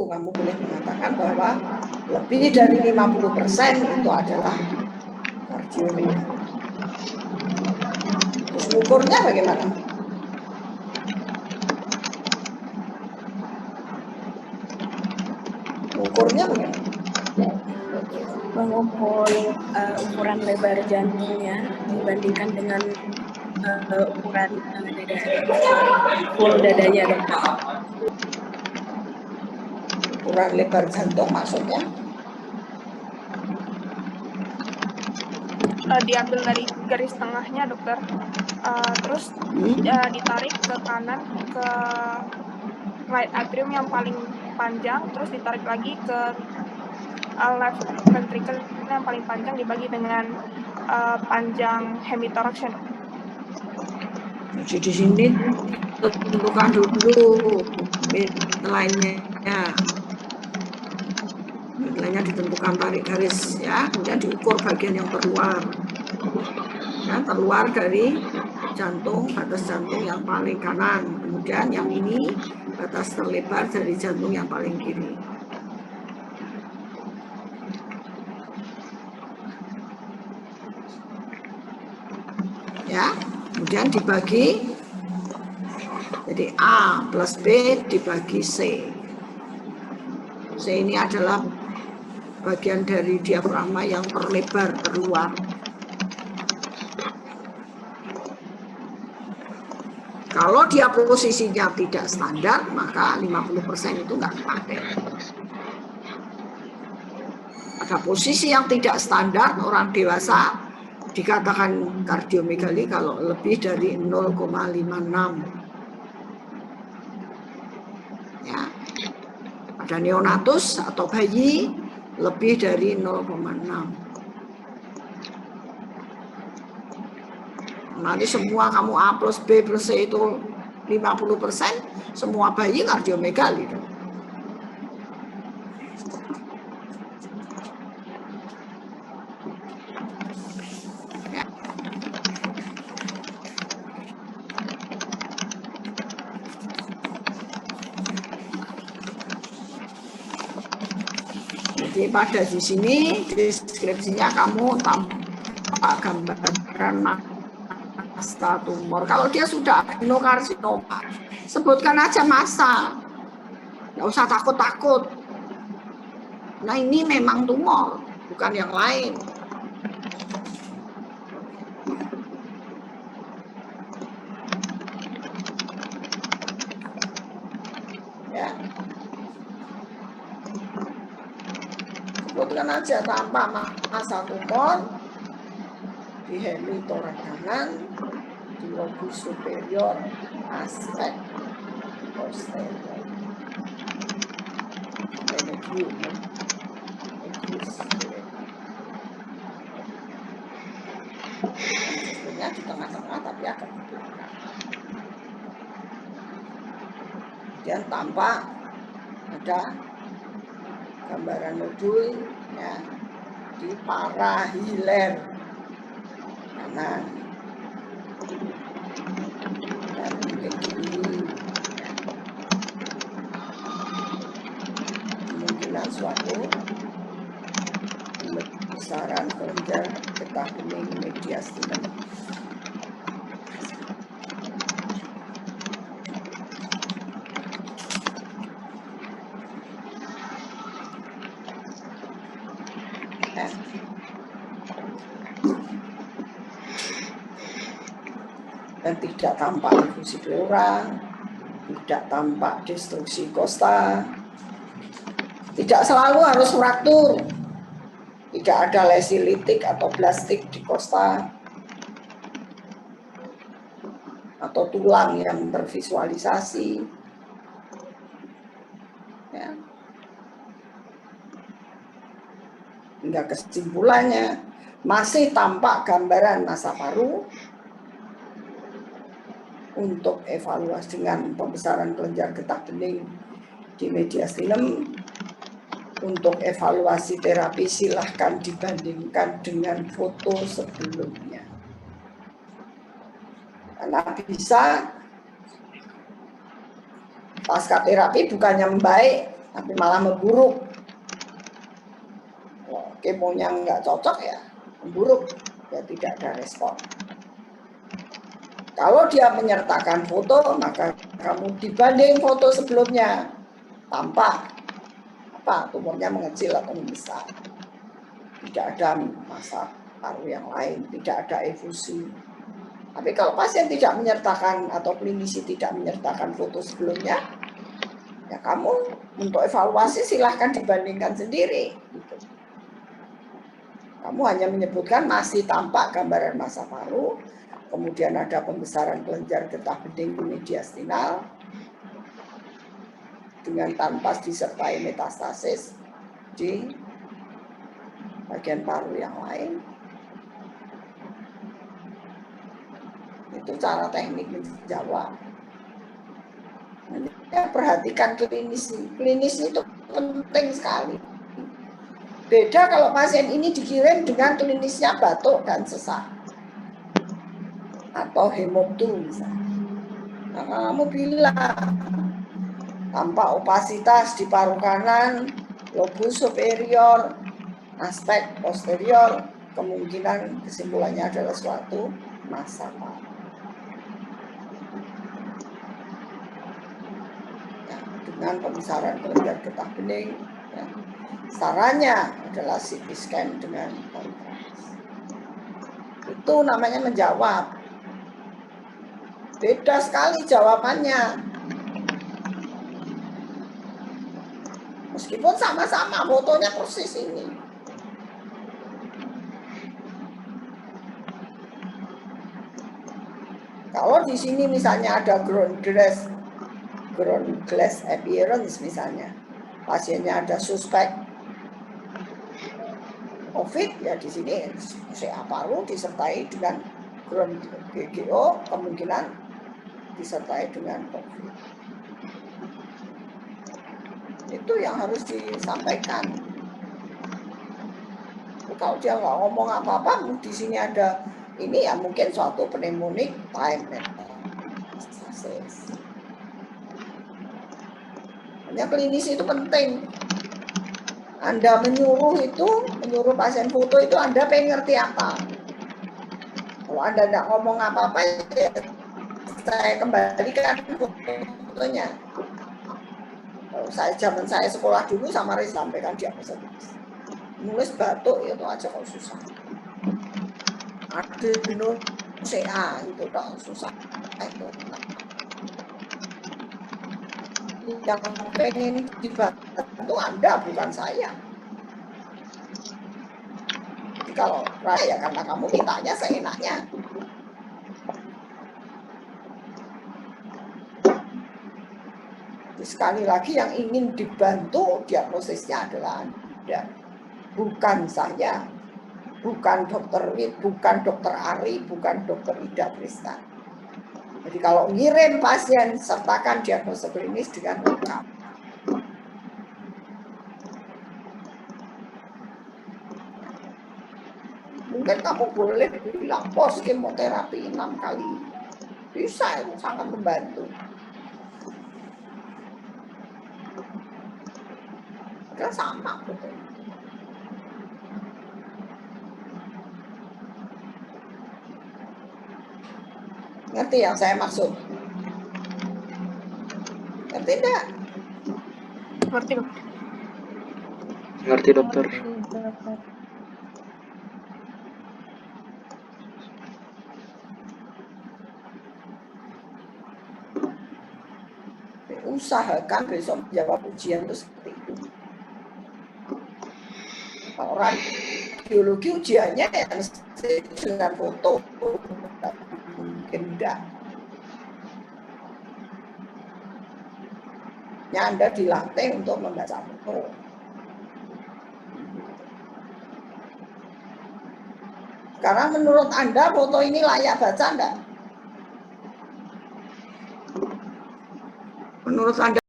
kamu boleh mengatakan bahwa lebih dari 50% itu adalah kardiomegali. Terus ukurnya bagaimana? Ukurnya bagaimana? Mengukur ukuran lebar jantungnya dibandingkan dengan ukuran dada, full dadanya, dokter. Ukuran lebar jantung maksudnya? Diambil dari garis tengahnya, dokter. Terus ditarik ke kanan ke right atrium yang paling panjang, terus ditarik lagi ke left ventricle yang paling panjang dibagi dengan panjang hemitoraksnya. Jadi di sini tentukan dulu midline-nya. Midline-nya ditentukan, tarik garis ya, kemudian diukur bagian yang terluar. Ya, terluar dari jantung, batas jantung yang paling kanan. Kemudian yang ini batas terlebar dari jantung yang paling kiri. Ya, kemudian dibagi, jadi A plus B dibagi C. C ini adalah bagian dari diafragma yang terlebar, terluar. Kalau dia posisinya tidak standar, maka 50% itu nggak dipakai. Pada posisi yang tidak standar, orang dewasa dikatakan kardiomegali kalau lebih dari 0,56. Ya. Pada neonatus atau bayi lebih dari 0,6. Nanti semua kamu A plus B plus C itu 50%, semua bayi kardiomegali. Ya. Jadi pada di sini deskripsinya kamu tampak gambaran massa tumor. Kalau dia sudah adenokarsinoma, sebutkan aja massa, nggak usah takut-takut. Nah ini memang tumor, bukan yang lain. Ya. Sebutkan aja tanpa massa tumor di hemitoraks kanan, di lobus superior, aspek posterior, medium, sebetulnya di tengah-tengah tapi agak di belakang. Kemudian tampak ada gambaran nodul ya, di parahiler kanan dan mungkin kiri. Kemungkinan suatu pembesaran kelenjar getah bening mediastinum. Dan tidak tampak difusi pleura, tidak tampak destruksi kosta, tidak selalu harus fraktur, tidak ada lesi litik atau blastik di kosta, atau tulang yang tervisualisasi. Ya. Hingga kesimpulannya, masih tampak gambaran massa paru untuk evaluasi dengan pembesaran kelenjar getah bening di mediastinum. Untuk evaluasi terapi silahkan dibandingkan dengan foto sebelumnya. Karena bisa pasca terapi bukannya membaik, tapi malah memburuk. Kalau kemonya nggak cocok ya memburuk, ya tidak ada respon. Kalau dia menyertakan foto, maka kamu dibanding foto sebelumnya, tampak tumornya mengecil atau membesar. Tidak ada masa paru yang lain, tidak ada efusi. Tapi kalau pasien tidak menyertakan atau klinisi tidak menyertakan foto sebelumnya, ya kamu untuk evaluasi silahkan dibandingkan sendiri. Gitu. Kamu hanya menyebutkan masih tampak gambaran masa paru, kemudian ada pembesaran kelenjar getah bening mediastinal dengan tanpa disertai metastasis di bagian paru yang lain. Itu cara teknik menjawab. Ya, perhatikan klinis. Klinis itu penting sekali. Beda kalau pasien ini dikirim dengan klinisnya batuk dan sesak atau hemoptu misalnya. Nah, kamu bilang tampak opasitas di paru kanan, lobus superior, aspek posterior, kemungkinan kesimpulannya adalah suatu masa paru. Ya, dengan pembesaran kelenjar getah bening, ya, sarannya adalah CT scan dengan kontras. Itu namanya menjawab. Beda sekali jawabannya. Meskipun sama-sama fotonya persis ini. Kalau di sini misalnya ada ground glass appearance misalnya, pasiennya ada suspek COVID, ya di sini CA paru disertai dengan ground GGO, kemungkinan disertai dengan COVID. Itu yang harus disampaikan. Kalau dia nggak ngomong apa-apa, di sini ada ini ya mungkin suatu pneumonik time metastasis. Hanya klinis itu penting. Anda menyuruh pasien foto itu Anda pengen ngerti apa. Kalau Anda nggak ngomong apa-apa, ya saya kembalikan fotonya. Kalau zaman saya sekolah dulu sama Riz sampaikan diagnosa. Nulis batuk itu aja kok susah. Adeno CA itu kok susah. Yang pengen dibantu Anda bukan saya. Jadi kalau raya karena kamu mintanya seenaknya. Jadi sekali lagi yang ingin dibantu diagnosisnya adalah Anda. Bukan saya, bukan dokter Wid, bukan dokter Ari, bukan dokter Ida Krista. Jadi kalau ngirim pasien, sertakan diagnosa klinis dengan lengkap. Mungkin kamu boleh bilang pos kemoterapi 6 kali. Bisa, itu sangat membantu. Kan sama betul. Ngerti yang saya maksud? Ngerti enggak? Ngerti, Dok. Ngerti, dokter. Usahakan besok menjawab ujian itu seperti itu. Kalau radiologi ujiannya ya dengan foto, mungkin enggak. Ya, Anda dilatih untuk membaca foto. Sekarang menurut Anda foto ini layak baca enggak? Menurut Anda